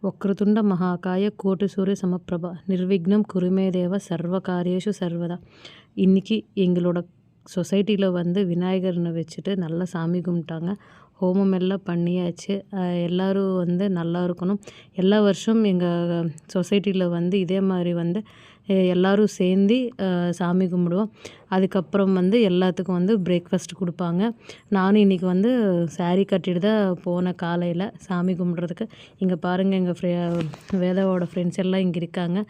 வக்ரதுண்ட மகாகாய கோட்டி சூரிய சமப்பிரபா நிர்விக்னம் குருமே தேவ சர்வ காரியேஷு சர்வதா. இன்றைக்கி எங்களோட சொசைட்டியில் வந்து விநாயகர்னு வச்சுட்டு நல்லா சாமி கும்பிட்டாங்க. ஹோமம் எல்லாம் பண்ணியாச்சு. எல்லோரும் வந்து நல்லா இருக்கணும். எல்லா வருஷம் எங்கள் சொசைட்டியில் வந்து இதே மாதிரி வந்து எல்லோரும் சேர்ந்து சாமி கும்பிடுவோம். அதுக்கப்புறம் வந்து எல்லாத்துக்கும் வந்து பிரேக்ஃபாஸ்ட் கொடுப்பாங்க. நானும் இன்றைக்கி வந்து சாரீ கட்டிட்டு தான் போனேன் காலையில் சாமி கும்பிட்றதுக்கு. இங்கே பாருங்கள், எங்கள் வேதாவோட ஃப்ரெண்ட்ஸ் எல்லாம் இங்கே இருக்காங்க.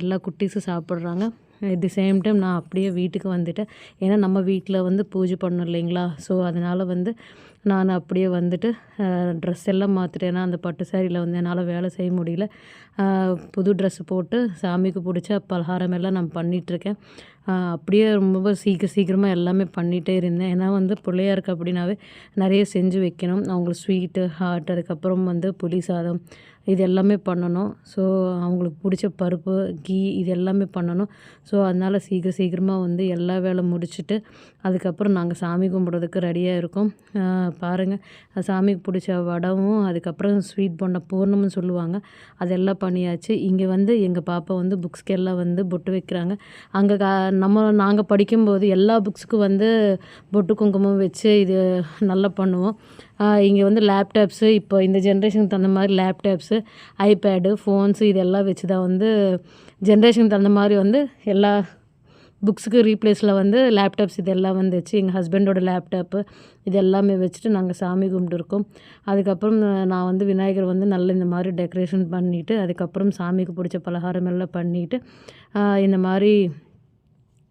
எல்லா குட்டீஸும் சாப்பிட்றாங்க. அட் தி சேம் டைம் நான் அப்படியே வீட்டுக்கு வந்துட்டேன். ஏன்னா நம்ம வீட்டில் வந்து பூஜை பண்ணணும் இல்லைங்களா. ஸோ அதனால் வந்து நான் அப்படியே வந்துட்டு ட்ரெஸ் எல்லாம் மாற்றிட்டேன். ஏன்னா அந்த பட்டு சாரியில் வந்து என்னால் வேலை செய்ய முடியல. புது ட்ரெஸ்ஸு போட்டு சாமிக்கு பிடிச்ச பலகாரம் எல்லாம் நான் பண்ணிகிட்ருக்கேன். அப்படியே ரொம்ப சீக்கிரமாக எல்லாமே பண்ணிகிட்டே இருந்தேன். ஏன்னா வந்து பிள்ளையாருக்கு அப்படின்னாவே நிறைய செஞ்சு வைக்கணும். அவங்களுக்கு ஸ்வீட்டு, ஹாட், அதுக்கப்புறம் வந்து புளி சாதம் இது எல்லாமே பண்ணணும். ஸோ அவங்களுக்கு பிடிச்ச பருப்பு, கீ இது எல்லாமே பண்ணணும். ஸோ அதனால் சீக்கிரமாக வந்து எல்லா வேலை முடிச்சுட்டு அதுக்கப்புறம் நாங்கள் சாமி கும்பிட்றதுக்கு ரெடியாக இருக்கோம். பாருங்கள், சாமிக்கு பிடிச்ச வடவும் அதுக்கப்புறம் ஸ்வீட் பண்ண பூர்ணம்னு சொல்லுவாங்க, அதெல்லாம் பண்ணியாச்சு. இங்கே வந்து எங்கள் பாப்பா வந்து புக்ஸ்க்கெல்லாம் வந்து பொட்டு வைக்கிறாங்க. அங்கே நாங்கள் படிக்கும்போது எல்லா புக்ஸுக்கும் வந்து பொட்டு குங்குமம் வச்சு இது நல்லா பண்ணுவோம். இங்கே வந்து லேப்டாப்ஸு இப்போ இந்த ஜென்ரேஷனுக்கு தகுந்த மாதிரி லேப்டாப்ஸு, ஐபேடு, ஃபோன்ஸு இதெல்லாம் வச்சு தான் வந்து ஜென்ரேஷனுக்கு தகுந்த மாதிரி வந்து எல்லா புக்ஸுக்கு ரீப்ளேஸில் வந்து லேப்டாப்ஸ் இதெல்லாம் வந்துச்சு. எங்கள் ஹஸ்பண்டோட லேப்டாப்பு இது எல்லாமே வச்சுட்டு நாங்கள் சாமி கும்பிட்டுருக்கோம். அதுக்கப்புறம் நான் வந்து விநாயகர் வந்து நல்ல இந்த மாதிரி டெக்கரேஷன் பண்ணிவிட்டு அதுக்கப்புறம் சாமிக்கு பிடிச்ச பலகாரம் எல்லாம் பண்ணிவிட்டு இந்த மாதிரி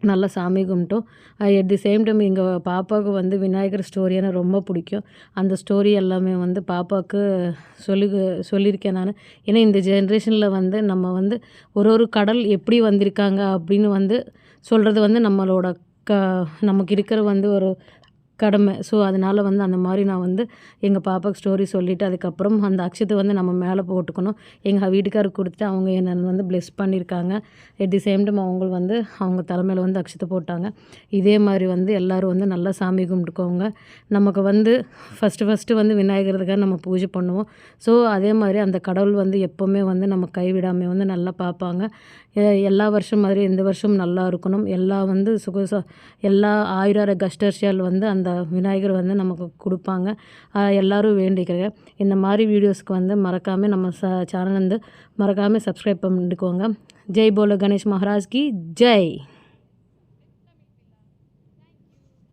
நல்லா சாமி கும்பிட்டோம். அட் தி சேம் டைம் எங்கள் பாப்பாவுக்கு வந்து விநாயகர் ஸ்டோரியான ரொம்ப பிடிக்கும். அந்த ஸ்டோரி எல்லாமே வந்து பாப்பாவுக்கு சொல்லியிருக்கேன் நான். ஏன்னா இந்த ஜென்ரேஷனில் வந்து நம்ம வந்து ஒரு கடல் எப்படி வந்திருக்காங்க அப்படின்னு வந்து சொல்கிறது வந்து நம்மளோட நமக்கு இருக்கிற வந்து ஒரு கடமை. ஸோ அதனால் வந்து அந்த மாதிரி நான் வந்து எங்கள் பாப்பாவுக்கு ஸ்டோரி சொல்லிவிட்டு அதுக்கப்புறம் அந்த அக்ஷத்தை வந்து நம்ம மேலே போட்டுக்கணும். எங்கள் வீட்டுக்காருக்கு கொடுத்துட்டு அவங்க என்னை வந்து பிளெஸ் பண்ணியிருக்காங்க. அட் தி சேம் டைம் அவங்களும் வந்து அவங்க தலைமையில் வந்து அக்ஷத்தை போட்டாங்க. இதே மாதிரி வந்து எல்லோரும் வந்து நல்லா சாமி கும்பிட்டுக்கோங்க. நமக்கு வந்து ஃபஸ்ட்டு வந்து விநாயகருக்காக நம்ம பூஜை பண்ணுவோம். ஸோ அதே மாதிரி அந்த கடவுள் வந்து எப்போவுமே வந்து நம்ம கைவிடாமல் வந்து நல்லா பார்ப்பாங்க. எல்லா வருஷம் மாதிரி இந்த வருஷம் நல்லா இருக்கணும். எல்லாம் வந்து எல்லா ஆயுர கஷ்டர்ஷியால் வந்து அந்த விநாயகர் வந்து நமக்கு கொடுப்பாங்க. எல்லோரும் வேண்டிக்கிறேங்க. இந்த மாதிரி வீடியோஸ்க்கு வந்து மறக்காமல் நம்ம சேனல் வந்து மறக்காமல் சப்ஸ்கிரைப் பண்ணிக்கோங்க. ஜெய் போல கணேஷ் மகாராஜ் கி ஜெய்.